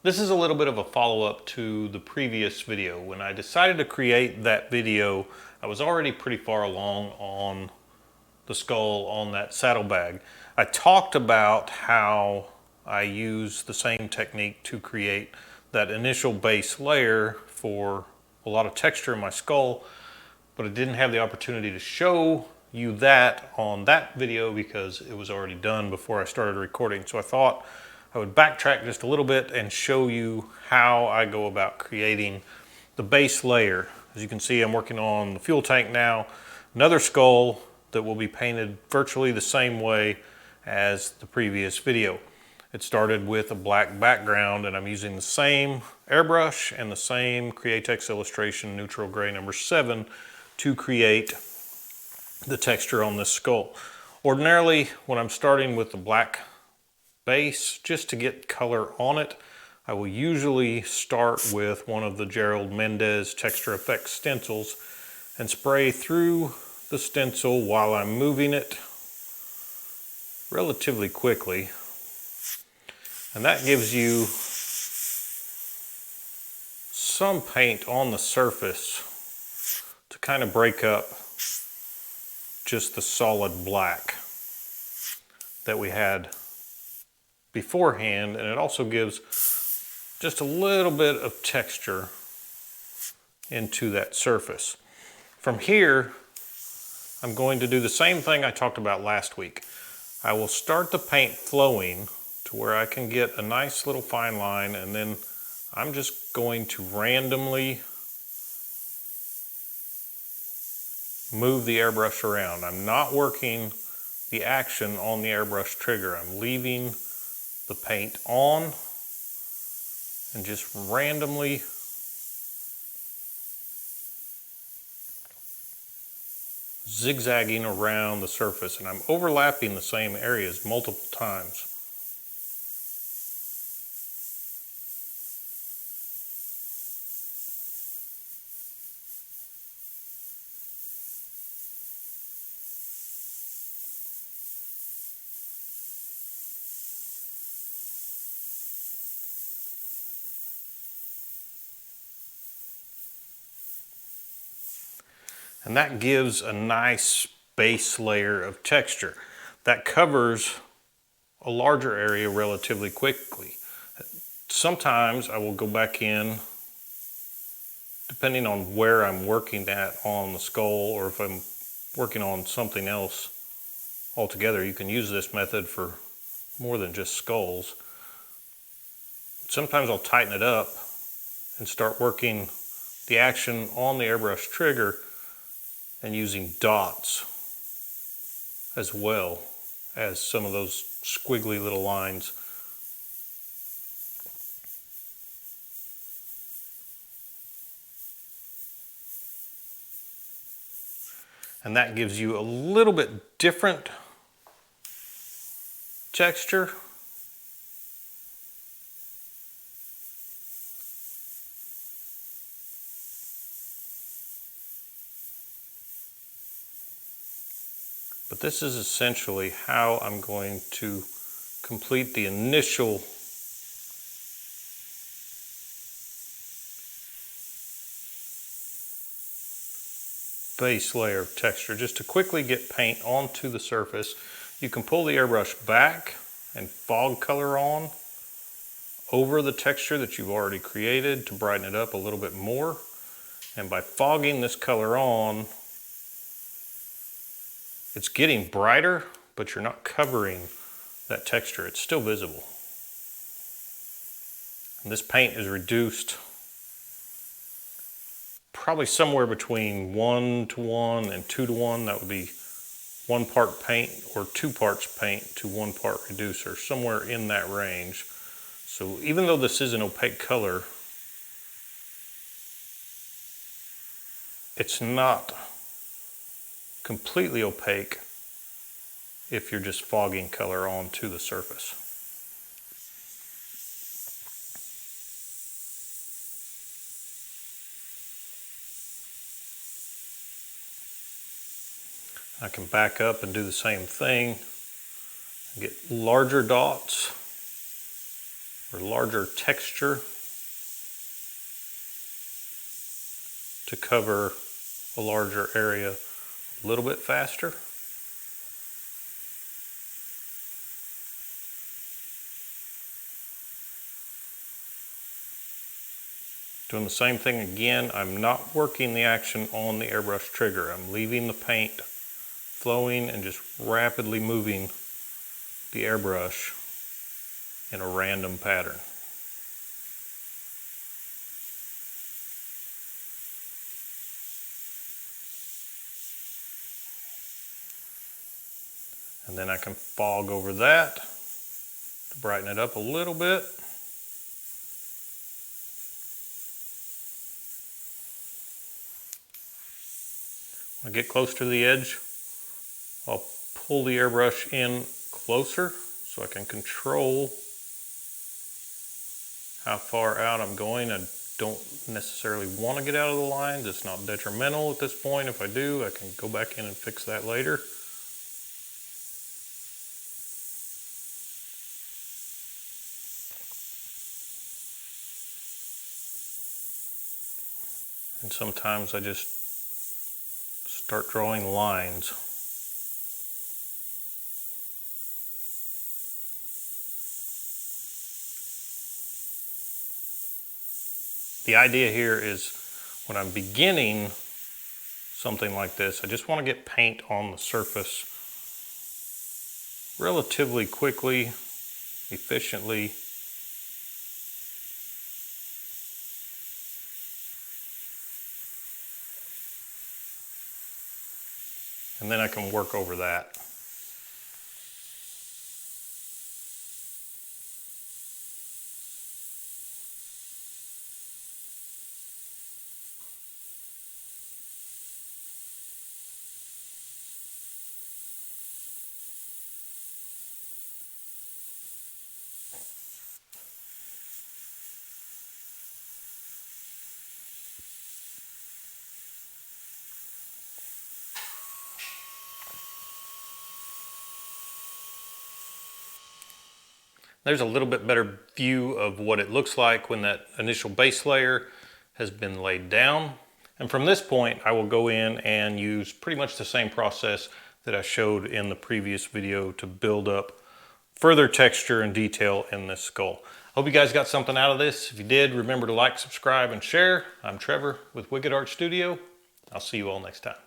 This is a little bit of a follow-up to the previous video. When I decided to create that video, I was already pretty far along on the skull on that saddlebag. I talked about how I use the same technique to create that initial base layer for a lot of texture in my skull, but I didn't have the opportunity to show you that on that video because it was already done before I started recording. So I thought I would backtrack just a little bit and show you how I go about creating the base layer. As you can see, I'm working on the fuel tank now, another skull that will be painted virtually the same way as the previous video. It started with a black background and I'm using the same airbrush and the same Createx illustration neutral gray number 7 to create the texture on this skull. Ordinarily, when I'm starting with the black base, just to get color on it, I will usually start with one of the Gerald Mendez Texture Effects stencils and spray through the stencil while I'm moving it relatively quickly. And that gives you some paint on the surface to kind of break up just the solid black that we had beforehand, and it also gives just a little bit of texture into that surface. From here, I'm going to do the same thing I talked about last week. I will start the paint flowing to where I can get a nice little fine line, and then I'm just going to randomly move the airbrush around. I'm not working the action on the airbrush trigger. I'm leaving the paint on and just randomly zigzagging around the surface, and I'm overlapping the same areas multiple times. And that gives a nice base layer of texture that covers a larger area relatively quickly. Sometimes I will go back in, depending on where I'm working at on the skull, or if I'm working on something else altogether. You can use this method for more than just skulls. Sometimes I'll tighten it up and start working the action on the airbrush trigger and using dots as well as some of those squiggly little lines. And that gives you a little bit different texture. But this is essentially how I'm going to complete the initial base layer of texture. Just to quickly get paint onto the surface, you can pull the airbrush back and fog color on over the texture that you've already created to brighten it up a little bit more. And by fogging this color on, it's getting brighter, but you're not covering that texture. It's still visible. And this paint is reduced probably somewhere between 1:1 and 2:1. That would be 1 part paint or 2 parts paint to 1 part reducer, somewhere in that range. So even though this is an opaque color, it's not completely opaque if you're just fogging color onto the surface. I can back up and do the same thing, get larger dots or larger texture to cover a larger area a little bit faster. Doing the same thing again. I'm not working the action on the airbrush trigger. I'm leaving the paint flowing and just rapidly moving the airbrush in a random pattern. And then I can fog over that to brighten it up a little bit. When I get close to the edge, I'll pull the airbrush in closer so I can control how far out I'm going. I don't necessarily want to get out of the lines. It's not detrimental at this point. If I do, I can go back in and fix that later. And sometimes I just start drawing lines. The idea here is when I'm beginning something like this, I just want to get paint on the surface relatively quickly, efficiently. And then I can work over that. There's a little bit better view of what it looks like when that initial base layer has been laid down. And from this point, I will go in and use pretty much the same process that I showed in the previous video to build up further texture and detail in this skull. Hope you guys got something out of this. If you did, remember to like, subscribe, and share. I'm Trevor with Wicked Art Studio. I'll see you all next time.